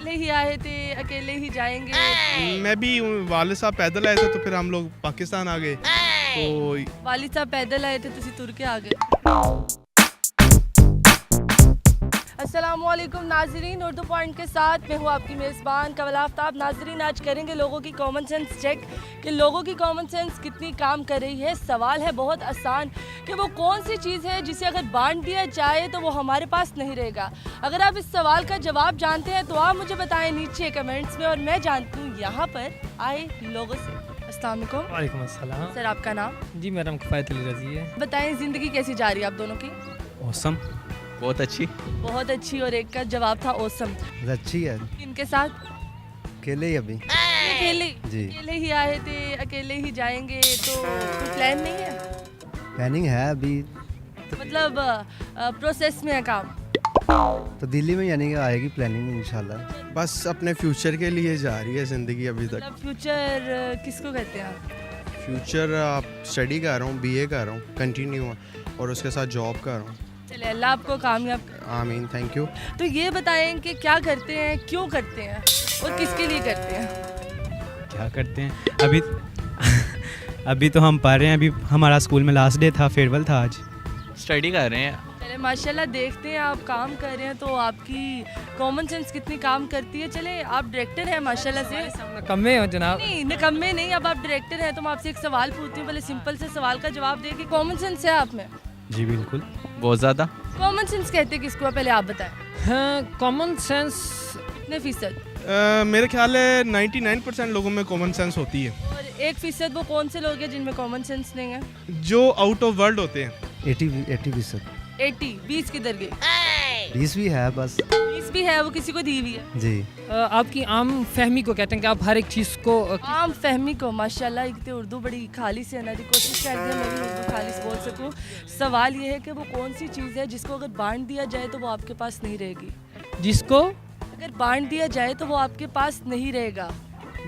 अकेले ही आए थे, अकेले ही जाएंगे? मैं भी वालिद साहब पैदल आए थे तो फिर हम लोग पाकिस्तान आ गए तो वालिद साहब पैदल आए थे, तुसी तुर के आ गए। अस्सलामुअलैकुम नाजरीन, उर्दू पॉइंट के साथ मैं हूँ आपकी मेज़बान कवल आफ्ताब। नाजरीन, आज करेंगे लोगों की कॉमन सेंस चेक कि लोगों की कॉमन सेंस कितनी काम कर रही है। सवाल है बहुत आसान कि वो कौन सी चीज़ है जिसे अगर बांट दिया जाए तो वो हमारे पास नहीं रहेगा। अगर आप इस सवाल का जवाब जानते हैं तो आप मुझे बताएं नीचे कमेंट्स में, और मैं जानती हूँ यहाँ पर आए लोगों से। अस्सलाम वालेकुम। वालेकुम अस्सलाम। सर, आपका नाम? जी, मेरा नाम किफ़ायत अली रज़ी है। बताएं, ज़िंदगी कैसी जा रही है आप दोनों की? मौसम बहुत अच्छी। बहुत अच्छी, और एक का जवाब था औसम। अच्छी है। इनके साथ अकेले ही अभी अकेले जी। अकेले ही आए थे, अकेले ही जाएंगे, तो कोई प्लान नहीं है? प्लानिंग है अभी मतलब प्रोसेस में है काम? तो दिल्ली में यानी कि आएगी प्लानिंग इंशाल्लाह। बस अपने फ्यूचर के लिए जा रही है ज़िंदगी अभी तक। मतलब फ्यूचर किसको कहते हैं आप? फ्यूचर आप स्टडी कर रहा हूँ, बीए कर रहा हूँ कंटिन्यू, और उसके साथ जॉब कर रहा हूँ। चले, अल्लाह आपको कामयाब करे। आमीन, थैंक यू। तो ये बताएं कि क्या करते हैं, क्यों करते हैं और किसके लिए करते हैं? क्या करते हैं अभी अभी तो हम पढ़ रहे हैं। अभी हमारा स्कूल में लास्ट डे था, फेयरवेल था आज। स्टडी कर रहे हैं। चले, माशाल्लाह देखते हैं आप काम कर रहे हैं तो आपकी कॉमन सेंस कितनी काम करती है। चले, आप डायरेक्टर हैं माशाल्लाह से। कमे हो जनाब। नहीं, निकम्मे नहीं, अब आप डायरेक्टर हैं तो मैं आपसे एक सवाल पूछती हूँ, पहले सिंपल से सवाल का जवाब दे कि कॉमन सेंस है आप में? जी बिल्कुल। बहुत ज़्यादा। कॉमन सेंस कहते हैं किसको, पहले आप बताएं। हाँ, कॉमन सेंस कितने फीसद? मेरे ख्याल है 99% लोगों में कॉमन सेंस होती है। और 1% वो कौन से लोग हैं जिनमें कॉमन सेंस नहीं है? जो आउट ऑफ वर्ल्ड होते हैं। 80%। 80, 20 किधर गई? 20 भी है बस 20 भी है, वो किसी को दी हुई है। जी। आपकी आम फहमी को कहते हैं कि आप हर एक चीज़ को आम फहमी को माशाल्लाह एक तो उर्दू बड़ी खालिस है ना, कोशिश कर रही है मैं भी उर्दू खालिस बोल सकूं। सवाल ये है कि वो कौन सी चीज़ है जिसको अगर बांट दिया जाए तो वो आपके पास नहीं रहेगी? जिसको अगर बांट दिया जाए तो वो आपके पास नहीं रहेगा।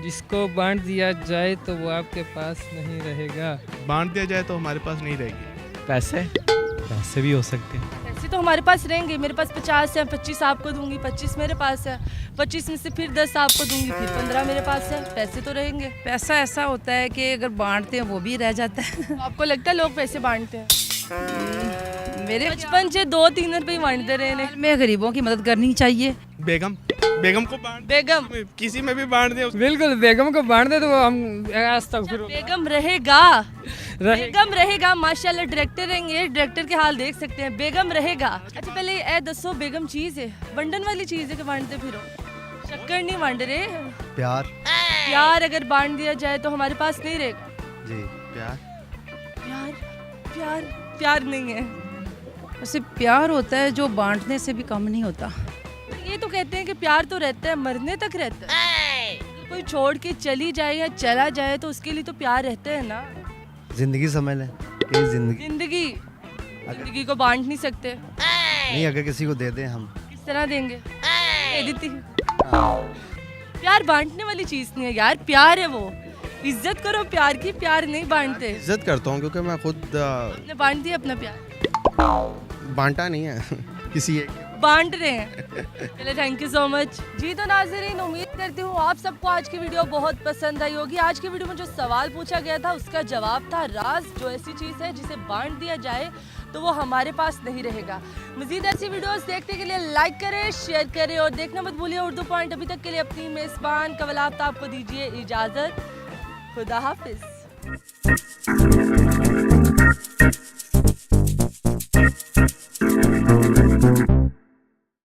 जिसको बांट दिया जाए तो वो आपके पास नहीं रहेगा। बांट दिया जाए तो हमारे पास नहीं रहेगी। पैसे। पैसे भी हो सकते हैं। पैसे तो हमारे पास रहेंगे। मेरे पास 50 है, 25 आपको दूंगी, 25 मेरे पास है, 25 में से फिर 10 आपको दूंगी, फिर 15 मेरे पास है। पैसे तो रहेंगे। पैसा ऐसा होता है कि अगर बांटते हैं वो भी रह जाता है। तो आपको लगता है लोग पैसे बांटते हैं? मेरे बचपन से 2-3 रुपये वांटते रहे ने। में गरीबों की मदद करनी चाहिए। बेगम को बांट, बेगम किसी में भी बांट दे। बिल्कुल, बेगम को बांट दे तो वो हम बेगम रहेगा। बेगम रहेगा माशाल्लाह, डायरेक्टर हैं, डायरेक्टर के हाल देख सकते हैं। बेगम रहेगा। अच्छा, पहले ए दसो, बेगम चीज़ है, वंडन वाली चीज़ है कि बांटते फिरो? शक्कर नहीं बांट रहे। प्यार। प्यार अगर बांट दिया जाए तो हमारे पास नहीं रहेगा। जी। प्यार। प्यार प्यार प्यार नहीं है। उससे प्यार होता है जो बांटने से भी कम नहीं होता। ये तो कहते हैं कि प्यार तो रहता है, मरने तक रहता है। कोई छोड़ के चली जाए या चला जाए तो उसके लिए तो प्यार रहता है ना। जिंदगी समझ लें कि जिंदगी को बांट नहीं सकते। नहीं, अगर किसी को दे दें हम किस तरह देंगे? दे देती। प्यार बांटने वाली चीज नहीं है यार, प्यार है वो। इज्जत करो प्यार की, प्यार नहीं बांटते। इज्जत करता हूँ क्योंकि मैं खुद आपने बांट दिया अपना प्यार? बांटा नहीं है किसी एक। बांट रहे हैं। चले, थैंक यू सो मच। जी तो नाज़रीन, उम्मीद करती हूँ आप सबको आज की वीडियो बहुत पसंद आई होगी। आज की वीडियो में जो सवाल पूछा गया था उसका जवाब था राज, जो ऐसी चीज़ है जिसे बांट दिया जाए तो वो हमारे पास नहीं रहेगा। मज़ीद ऐसी वीडियोस देखने के लिए लाइक करें, शेयर करें और देखना मत भूलिए उर्दू पॉइंट। अभी तक के लिए अपनी मेज़बान कवल आफ्ताब को दीजिए इजाज़त। खुदा हाफिज़।